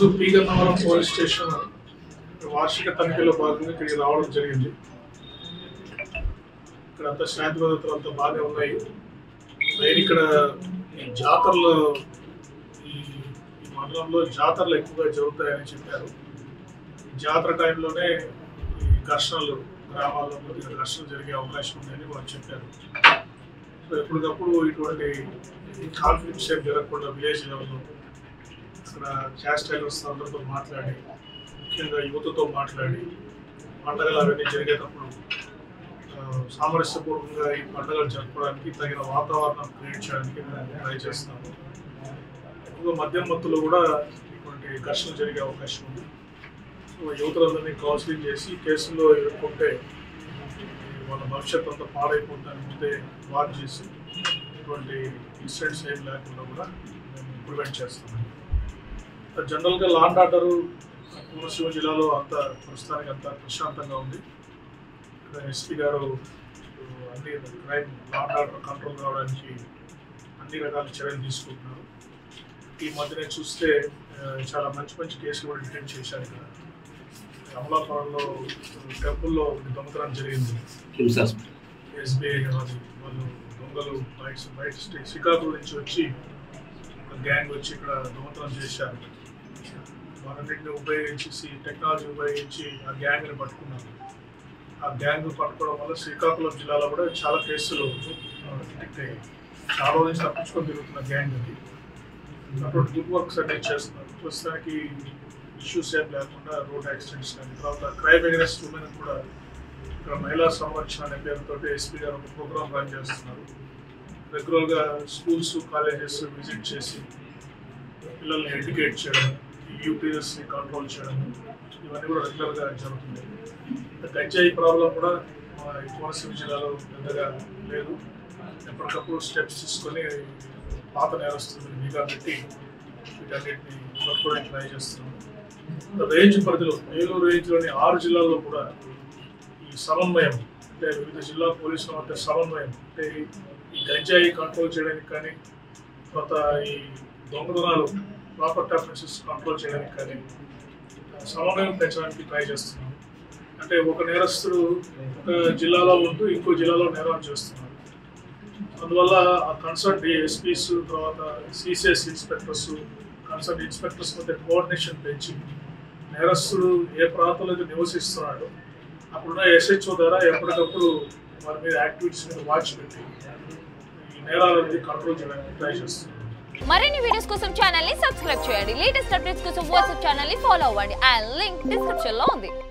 ఈరోజు P Gannavaram police station వార్షిక తనిఖీలో భాగంగా ఇక్కడికి రావడం జరిగింది. ఇక్కడ అంతా శాంతి భద్రతలు అంతా బాగా ఉన్నాయి. మెయిన్ ఇక్కడ ఈ జాతరలో ఈ మండలంలో జాతరలు ఎక్కువగా జరుగుతాయని చెప్పారు. జాతర టైంలోనే ఈ ఘర్షణలు గ్రామాల్లో ఘర్షణలు జరిగే అవకాశం ఉందని వాళ్ళు చెప్పారు. సో ఎప్పటికప్పుడు ఇటువంటి కాన్ఫ్లిక్ట్స్ ఏం జరగకుండా విలేజ్ లెవెల్లో ఇక్కడ క్యాస్ట్ టైలర్స్ అందరితో మాట్లాడి, ముఖ్యంగా యువతతో మాట్లాడి పండుగలు అవన్నీ జరిగేటప్పుడు సామరస్యపూర్వకంగా ఈ పండుగలు జరుపుకోవడానికి తగిన వాతావరణం క్రియేట్ చేయడానికి మేము ట్రై చేస్తాము. ఎక్కువగా మద్యం మత్తులో కూడా ఇటువంటి ఘర్షణలు జరిగే అవకాశం ఉంది. సో యువతులందరినీ కౌన్సిలింగ్ చేసి కేసుల్లో ఎదుర్కొంటే వాళ్ళ భవిష్యత్తు అంతా పాడైపోతుందని ముందే వార్న్ చేసి ఇటువంటి ఇన్సిడెంట్స్ ఏం లేకుండా కూడా మేము ప్రివెంట్ చేస్తాము. జనరల్గా లా అండ్ ఆర్డర్ కోనసీమ జిల్లాలో అంత ప్రస్తుతానికి అంత ప్రశాంతంగా ఉంది. ఇక్కడ ఎస్పీ గారు అన్ని crime law and order control కావడానికి అన్ని రకాల చర్యలు తీసుకుంటున్నారు. ఈ మధ్యనే చూస్తే చాలా మంచి మంచి కేసులు కూడా డిటెక్ట్ చేశారు. ఇక్కడ అమలాపురంలో టెంపుల్లో దొంగతనం జరిగింది. ఎస్బీఐ వాళ్ళు దొంగలు బయట శ్రీకాకుళం నుంచి వచ్చి గ్యాంగ్ వచ్చి ఇక్కడ దొంగతనం చేశారు. వాటన్నిటిని ఉపయోగించి టెక్నాలజీ ఉపయోగించి ఆ గ్యాంగ్ని పట్టుకున్నారు. ఆ గ్యాంగ్ పట్టుకోవడం వల్ల శ్రీకాకుళం జిల్లాలో కూడా చాలా కేసులు డిటెక్ట్ అయ్యాయి. చాలా రోజుల నుంచి తప్పించుకొని తిరుగుతున్న గ్యాంగ్ అది. అటువంటి గుడ్ వర్క్స్ అన్ని చేస్తున్నారు. ప్రస్తుతానికి ఇష్యూస్ ఏం లేకుండా రోడ్ యాక్సిడెంట్స్ కానీ, తర్వాత క్రైమ్ అగెన్స్ట్ ఉమెన్ కూడా ఇక్కడ మహిళా సంరక్షణ అనే పేరుతో ఎస్పీ గారు ఒక ప్రోగ్రామ్ రన్ చేస్తున్నారు. రెగ్యులర్గా స్కూల్స్ కాలేజెస్ విజిట్ చేసి పిల్లల్ని ఎడ్యుకేట్ చేయడం, యూపీఎస్ని కంట్రోల్ చేయడం, ఇవన్నీ కూడా రెగ్యులర్గా జరుగుతుంది. గంజాయి ప్రాబ్లం కూడా కోనసీమ జిల్లాలో పెద్దగా లేదు. ఎప్పటికప్పుడు స్టెప్స్ తీసుకొని పాత నేరస్తులను నిఘా పెట్టి వీటన్నిటిని పట్టుకోవడానికి ట్రై చేస్తున్నాము. రేంజ్ పరిధిలో ఏలూరు రేంజ్లోని 6 జిల్లాల్లో కూడా ఈ సమన్వయం, అంటే వివిధ జిల్లా పోలీసుల మధ్య సమన్వయం, అంటే ఈ గంజాయి కంట్రోల్ చేయడానికి కానీ, తర్వాత ఈ దొంగతనాలు ప్రాపర్టీ అఫెన్సెస్ కంట్రోల్ చేయడానికి కానీ సమన్వయం పెంచడానికి ట్రై చేస్తున్నాం. అంటే ఒక నేరస్తుడు ఒక జిల్లాలో ఉంటూ ఇంకో జిల్లాలో నేరాలు చేస్తున్నారు. అందువల్ల ఆ కన్సర్న్ ఎస్పీస్, తర్వాత సిసిఎస్ ఇన్స్పెక్టర్స్, కన్సర్న్ ఇన్స్పెక్టర్స్ మధ్య కోఆర్డినేషన్ పెంచి నేరస్తుడు ఏ ప్రాంతంలో అయితే నివసిస్తున్నాడో అప్పుడున్న ఎస్హెచ్ఓ ద్వారా ఎప్పటికప్పుడు వారి మీద యాక్టివిటీస్ మీద వాచ్ పెట్టి ఈ నేరాల అనేది కంట్రోల్ చేయడానికి ట్రై చేస్తున్నాం. మరిన్ని వీడియోస్ కోసం ఛానల్ ని సబ్స్క్రైబ్ చేయండి. లేటెస్ట్ అప్డేట్స్ కోసం వాట్సాప్ ఛానల్ ని ఫాలో అవ్వండి. ఆ లింక్ డిస్క్రిప్షన్ లో ఉంది.